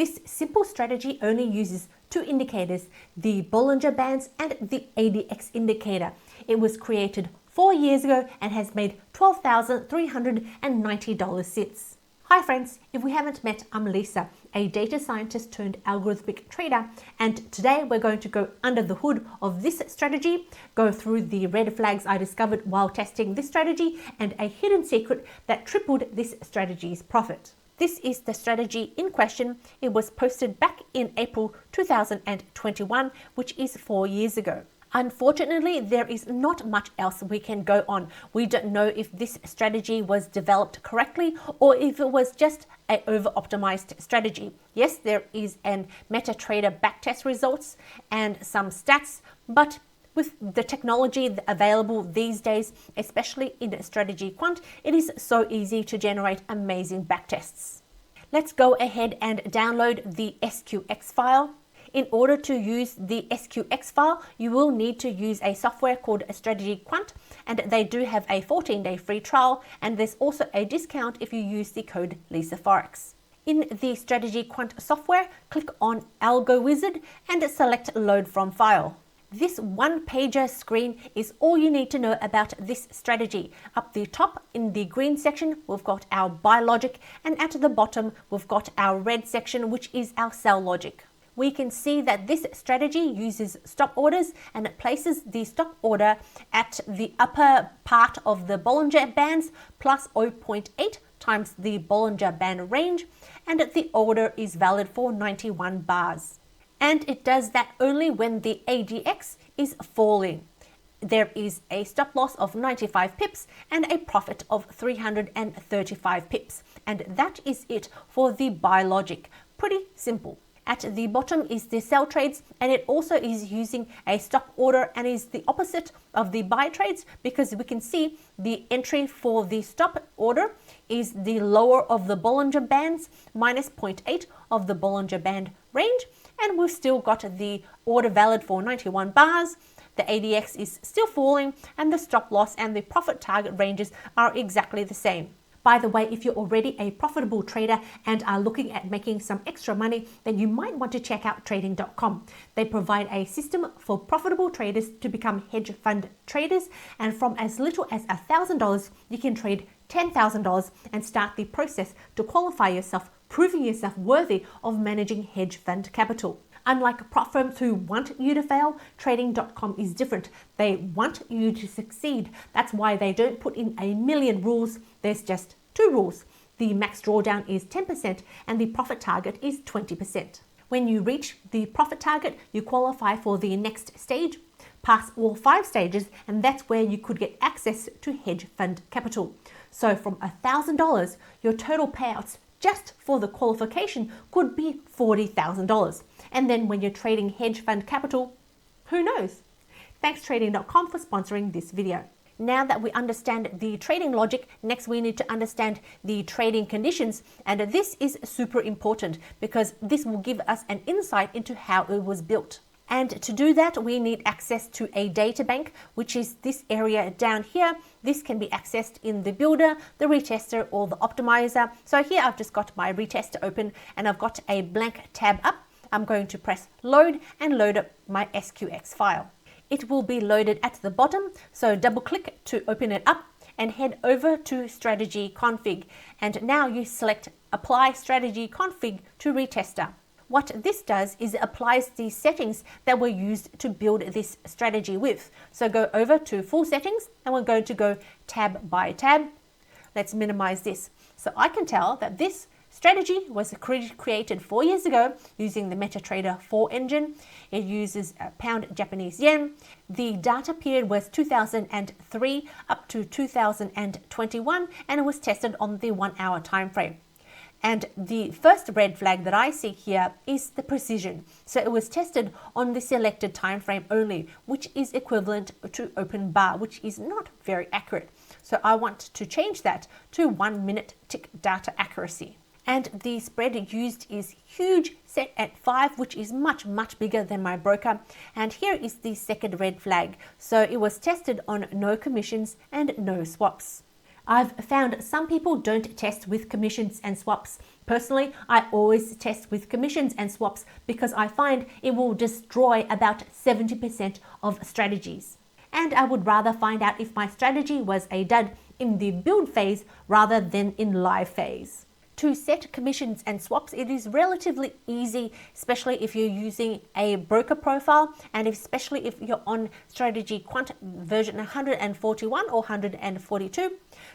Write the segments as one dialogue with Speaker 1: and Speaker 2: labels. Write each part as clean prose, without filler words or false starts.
Speaker 1: This simple strategy only uses two indicators, the Bollinger Bands and the ADX indicator. It was created 4 years ago and has made $12,390 since. Hi friends, if we haven't met, I'm Lisa, a data scientist turned algorithmic trader, and today we're going to go under the hood of this strategy, go through the red flags I discovered while testing this strategy, and a hidden secret that tripled this strategy's profit. This is the strategy in question. It was posted back in April 2021, which is 4 years ago. Unfortunately, there is not much else we can go on. We don't know if this strategy was developed correctly or if it was just an over-optimized strategy. Yes, there is an MetaTrader backtest results and some stats, but with the technology available these days, especially in strategy quant, it is so easy to generate amazing backtests. Let's go ahead and download the SQX file. In order to use the SQX file, you will need to use a software called Strategy Quant, and they do have a 14-day free trial, and there's also a discount if you use the code LisaForex. In the Strategy Quant software, click on Algo Wizard and select Load from File. This one-pager screen is all you need to know about this strategy. Up the top in the green section, we've got our buy logic, and at the bottom, we've got our red section, which is our sell logic. We can see that this strategy uses stop orders and it places the stop order at the upper part of the Bollinger Bands plus 0.8 times the Bollinger Band range, and the order is valid for 91 bars. And it does that only when the ADX is falling. There is a stop loss of 95 pips and a profit of 335 pips. And that is it for the buy logic. Pretty simple. At the bottom is the sell trades, and it also is using a stop order and is the opposite of the buy trades, because we can see the entry for the stop order is the lower of the Bollinger Bands minus 0.8 of the Bollinger Band range, and we've still got the order valid for 91 bars. The ADX is still falling, and the stop loss and the profit target ranges are exactly the same. By the way, if you're already a profitable trader and are looking at making some extra money, then you might want to check out trading.com. They provide a system for profitable traders to become hedge fund traders, and from as little as $1,000, you can trade $10,000 and start the process to qualify yourself, proving yourself worthy of managing hedge fund capital. Unlike prop firms who want you to fail, trading.com is different. They want you to succeed. That's why they don't put in a million rules. There's just 2 rules. The max drawdown is 10% and the profit target is 20%. When you reach the profit target, you qualify for the next stage, pass all 5 stages, and that's where you could get access to hedge fund capital. So from $1,000, your total payouts just for the qualification could be $40,000. And then when you're trading hedge fund capital, who knows? Thanks trading.com for sponsoring this video. Now that we understand the trading logic, next we need to understand the trading conditions. And this is super important because this will give us an insight into how it was built. And to do that, we need access to a data bank, which is this area down here. This can be accessed in the builder, the retester, or the optimizer. So here I've just got my retester open and I've got a blank tab up. I'm going to press load and load up my SQX file. It will be loaded at the bottom, so double click to open it up and head over to strategy config. And now you select apply strategy config to retester. What this does is it applies the settings that were used to build this strategy with. So go over to full settings and we're going to go tab by tab. Let's minimize this. So I can tell that this strategy was created 4 years ago using the MetaTrader 4 engine. It uses pound Japanese yen. The data period was 2003 up to 2021, and it was tested on the 1 hour time frame. And the first red flag that I see here is the precision. So it was tested on the selected time frame only, which is equivalent to open bar, which is not very accurate. So I want to change that to 1 minute tick data accuracy. And the spread used is huge, set at 5, which is much bigger than my broker. And here is the second red flag. So it was tested on no commissions and no swaps. I've found some people don't test with commissions and swaps. Personally, I always test with commissions and swaps because I find it will destroy about 70% of strategies. And I would rather find out if my strategy was a dud in the build phase rather than in live phase. To set commissions and swaps, it is relatively easy, especially if you're using a broker profile and especially if you're on strategy quant version 141 or 142.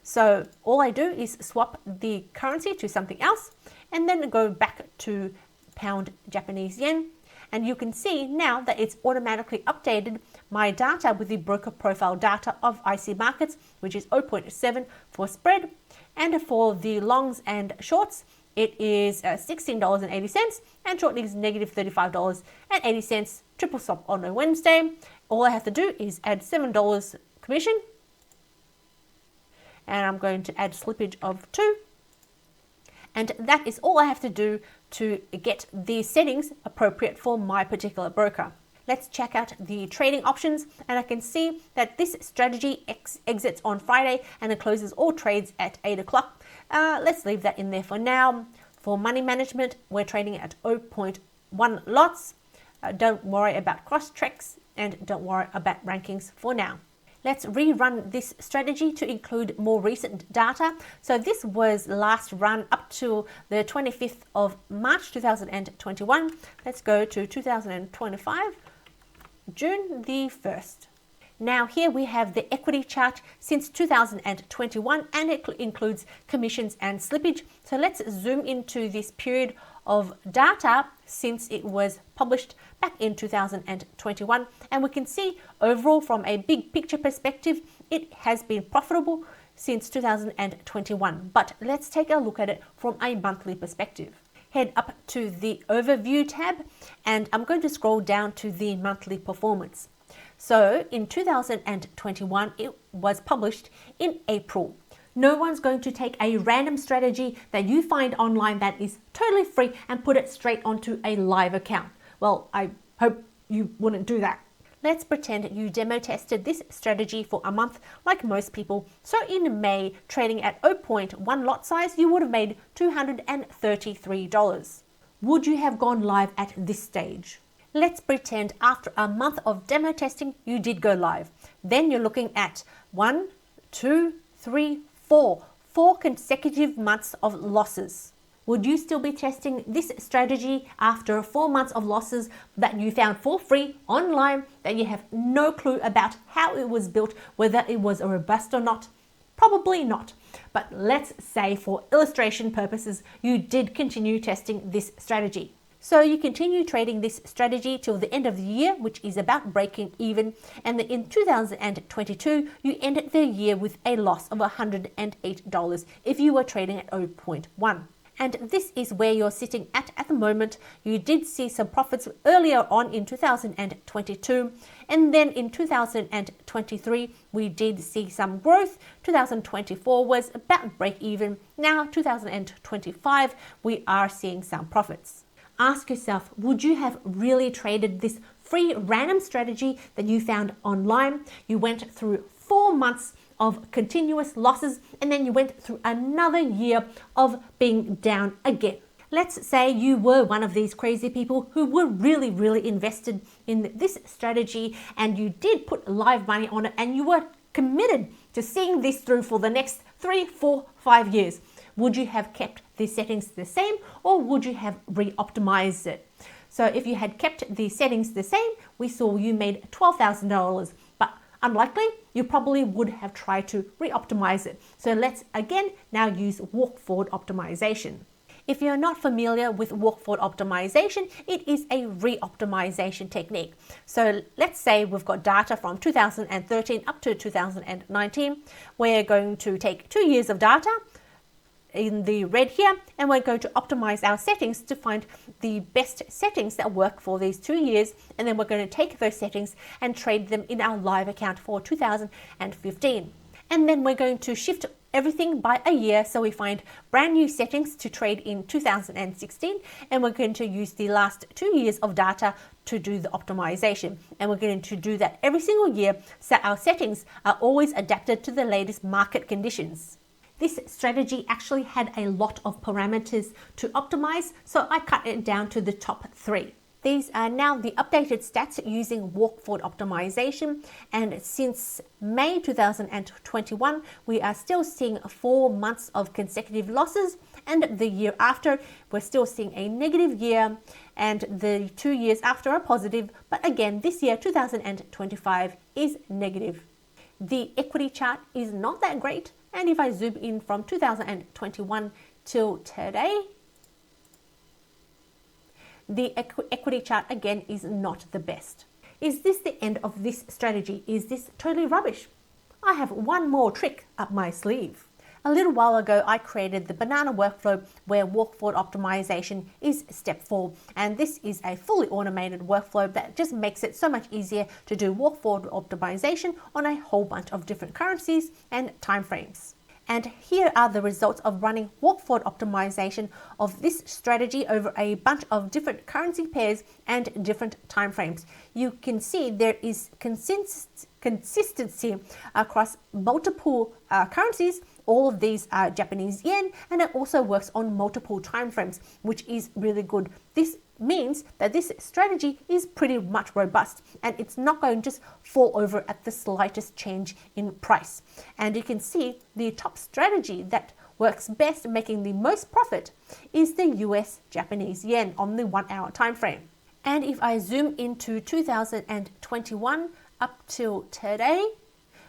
Speaker 1: So all I do is swap the currency to something else and then go back to pound Japanese yen. And you can see now that it's automatically updated my data with the broker profile data of IC markets, which is 0.7 for spread. And for the longs and shorts, it is $16.80 and short is negative $35.80, triple stop on a Wednesday. All I have to do is add $7 commission. And I'm going to add slippage of 2. And that is all I have to do to get the settings appropriate for my particular broker. Let's check out the trading options, and I can see that this strategy exits on Friday and it closes all trades at 8 o'clock. Let's leave that in there for now. For money management, we're trading at 0.1 lots. Don't worry about cross tracks and don't worry about rankings for now. Let's rerun this strategy to include more recent data. So this was last run up to the 25th of March 2021. Let's go to 2025, June the 1st. Now here we have the equity chart since 2021 and it includes commissions and slippage. So let's zoom into this period of data since it was published back in 2021, and we can see overall from a big picture perspective it has been profitable since 2021. But let's take a look at it from a monthly perspective. Head up to the overview tab and I'm going to scroll down to the monthly performance. So in 2021 it was published in April. No one's going to take a random strategy that you find online that is totally free and put it straight onto a live account. Well, I hope you wouldn't do that. Let's pretend you demo tested this strategy for a month like most people. So in May, trading at 0.1 lot size, you would have made $233. Would you have gone live at this stage? Let's pretend after a month of demo testing, you did go live. Then you're looking at 1, 2, 3, 4 consecutive months of losses. Would you still be testing this strategy after 4 months of losses that you found for free online that you have no clue about how it was built, whether it was robust or not? Probably not. But let's say for illustration purposes, you did continue testing this strategy. So you continue trading this strategy till the end of the year, which is about breaking even. And in 2022, you ended the year with a loss of $108 if you were trading at 0.1. And this is where you're sitting at the moment. You did see some profits earlier on in 2022. And then in 2023, we did see some growth. 2024 was about break even. Now 2025, we are seeing some profits. Ask yourself, would you have really traded this free random strategy that you found online? You went through 4 months of continuous losses and then you went through another year of being down again. Let's say you were one of these crazy people who were really invested in this strategy and you did put live money on it and you were committed to seeing this through for the next 3, 4, 5 years. Would you have kept the settings the same or would you have re-optimized it? So if you had kept the settings the same, we saw you made $12,000, but unlikely, you probably would have tried to re-optimize it. So let's again now use walk forward optimization. If you're not familiar with walk forward optimization, it is a re-optimization technique. So let's say we've got data from 2013 up to 2019. We're going to take 2 years of data in the red here, and we're going to optimize our settings to find the best settings that work for these 2 years, and then we're going to take those settings and trade them in our live account for 2015. And then we're going to shift everything by a year. So we find brand new settings to trade in 2016, and we're going to use the last 2 years of data to do the optimization. And we're going to do that every single year, so our settings are always adapted to the latest market conditions. This strategy actually had a lot of parameters to optimize, so I cut it down to the top 3. These are now the updated stats using walk forward optimization, and since May 2021 we are still seeing 4 months of consecutive losses, and the year after we're still seeing a negative year, and the 2 years after are positive, but again this year 2025 is negative. The equity chart is not that great, and if I zoom in from 2021 till today, the equity chart again is not the best. Is this the end of this strategy? Is this totally rubbish? I have one more trick up my sleeve. A little while ago, I created the banana workflow where walk forward optimization is step 4. And this is a fully automated workflow that just makes it so much easier to do walk forward optimization on a whole bunch of different currencies and timeframes. And here are the results of running walk forward optimization of this strategy over a bunch of different currency pairs and different timeframes. You can see there is consistency across multiple currencies. All of these are Japanese yen, and it also works on multiple timeframes, which is really good. This means that this strategy is pretty much robust, and it's not going to just fall over at the slightest change in price. And you can see the top strategy that works best, making the most profit, is the US Japanese yen on the 1 hour time frame. And if I zoom into 2021 up till today,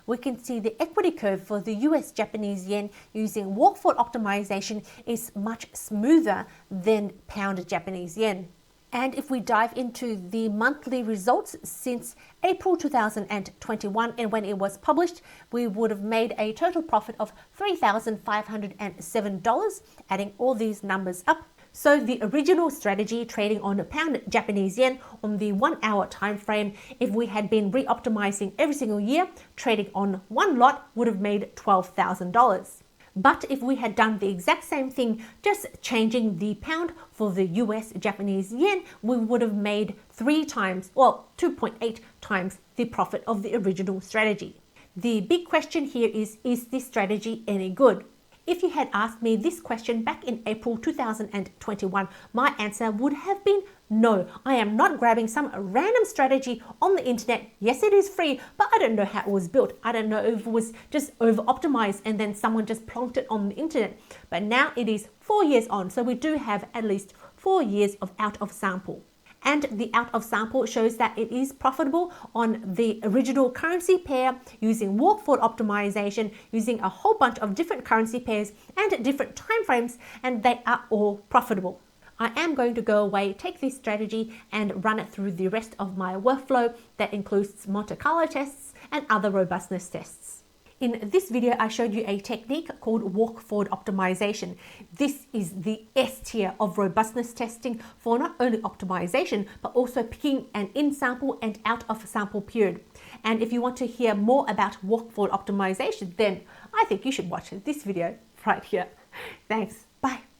Speaker 1: we can see the equity curve for the US Japanese yen using walk forward optimization is much smoother than pound Japanese yen. And if we dive into the monthly results since April 2021 and when it was published, we would have made a total profit of $3,507, adding all these numbers up. So the original strategy, trading on pound Japanese yen on the 1 hour time frame, if we had been re-optimizing every single year, trading on one lot would have made $12,000. But if we had done the exact same thing, just changing the pound for the US Japanese yen, we would have made 2.8 times the profit of the original strategy. The big question here is this strategy any good? If you had asked me this question back in April 2021, my answer would have been no. I am not grabbing some random strategy on the internet. Yes, it is free, but I don't know how it was built. I don't know if it was just over-optimized and then someone just plonked it on the internet. But now it is 4 years on, so we do have at least 4 years of out of sample. And the out of sample shows that it is profitable on the original currency pair using walk forward optimization, using a whole bunch of different currency pairs and different timeframes, and they are all profitable. I am going to go away, take this strategy and run it through the rest of my workflow that includes Monte Carlo tests and other robustness tests. In this video, I showed you a technique called walk forward optimization. This is the S tier of robustness testing for not only optimization, but also picking an in sample and out of sample period. And if you want to hear more about walk forward optimization, then I think you should watch this video right here. Thanks. Bye.